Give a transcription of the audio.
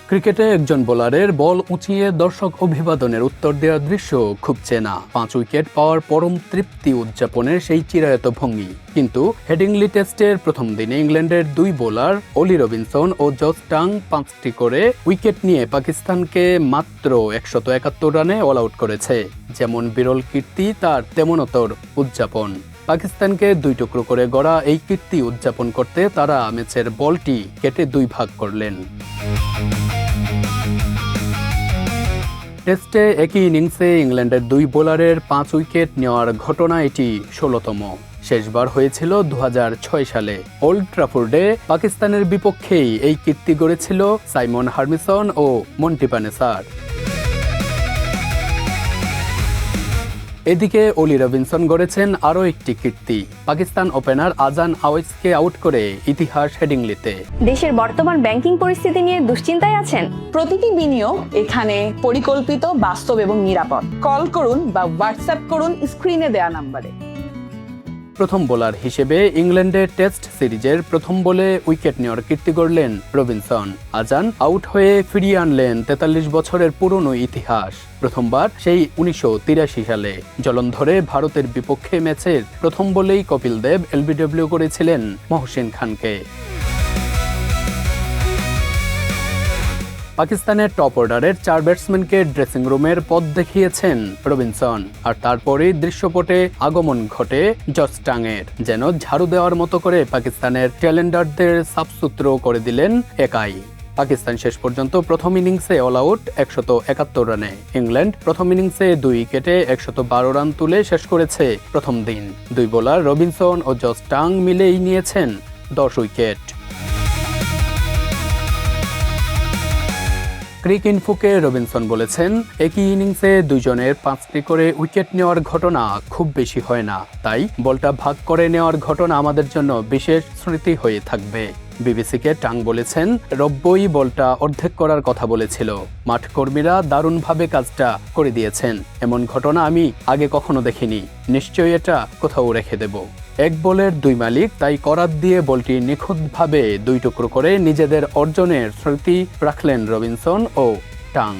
ক্রিকেটে একজন বোলারের বল উঁচিয়ে দর্শক অভিবাদনের উত্তর দেওয়ার দৃশ্য খুব চেনা। 5 উইকেট পাওয়ার পরম তৃপ্তি উদযাপনের সেই চিরায়ত ভঙ্গি। কিন্তু হেডিংলি টেস্টের প্রথম দিনে ইংল্যান্ডের 2 বোলার অলি রবিনসন ও জস টাং 5টি করে উইকেট নিয়ে পাকিস্তানকে মাত্র 171 রানে অল আউট করেছে। যেমন বিরল কীর্তি, তার তেমনতর উদযাপন। পাকিস্তানকে 2 টুকরো করে গড়া এই কীর্তি উদযাপন করতে তারা ম্যাচের বলটি কেটে 2 ভাগ করলেন। টেস্টে একই ইনিংসে ইংল্যান্ডের 2 বোলারের 5 উইকেট নেওয়ার ঘটনা এটি 16তম। শেষবার হয়েছিল 2006 সালে। ওল্ড ট্রাফোর্ডে পাকিস্তানের বিপক্ষেই এই কীর্তি গড়েছিল সাইমন হার্মিসন ও মন্টি পানেসার। এদিকে অলি রবিনসন গড়েছেন আরও একটি কীর্তি। পাকিস্তান ওপেনার আজান আওয়েজকে আউট করে ইতিহাস হেডিংলিতে। দেশের বর্তমান ব্যাংকিং পরিস্থিতি নিয়ে দুশ্চিন্তায় আছেন? প্রতিটি বিনিয়োগ এখানে পরিকল্পিত, বাস্তব এবং নিরাপদ। কল করুন বা হোয়াটসঅ্যাপ করুন স্ক্রিনে দেয়া নম্বরে। প্রথম বোলার হিসেবে ইংল্যান্ডের টেস্ট সিরিজের প্রথম বলে উইকেট নেওয়ার কীর্তি গড়লেন রবিনসন। আজান আউট হয়ে ফিরিয়ে আনলেন 43 বছরের পুরনো ইতিহাস। প্রথমবার সেই 1983 সালে জলন্ধরে ভারতের বিপক্ষে ম্যাচের প্রথম বলেই কপিল দেব এলবিডব্লিউ করেছিলেন মহসিন খানকে। পাকিস্তানের টপ অর্ডারের 4 ব্যাটসম্যানকে ড্রেসিং রুমের পথ দেখিয়েছেন রবিনসন। আর তারপরেই দৃশ্যপটে আগমন ঘটে জস টাংয়ের। যেন ঝাড়ু দেওয়ার মতো করে পাকিস্তানের চ্যালেঞ্জারদের সাফসুতরো করে দিলেন একাই। পাকিস্তান শেষ পর্যন্ত প্রথম ইনিংসে অল আউট 171 রানে। ইংল্যান্ড প্রথম ইনিংসে 2 উইকেটে 112 রান তুলে শেষ করেছে প্রথম দিন। 2 বোলার রবিনসন ও জস টাং মিলেই নিয়েছেন 10 উইকেট। ক্রিক ইনফোকে রবিনসন বলেছেন, একই ইনিংসে 2 জনের 5টি করে উইকেট নেওয়ার ঘটনা খুব বেশি হয় না। তাই বলটা ভাগ করে নেওয়ার ঘটনা আমাদের জন্য বিশেষ স্মৃতি হয়ে থাকবে। বিবিসিকে টাং বলেছেন, রব্বই বলটা অর্ধেক করার কথা বলেছিল। মাঠ কর্মীরা দারুণভাবে কাজটা করে দিয়েছেন। এমন ঘটনা আমি আগে কখনো দেখিনি। নিশ্চয়ই এটা কোথাও রেখে দেব। 1 বলের 2 মালিক, তাই করাত দিয়ে বলটি নিখুঁতভাবে 2 টুকরো করে নিজেদের অর্জনের স্মৃতি রাখলেন রবিনসন ও টাং।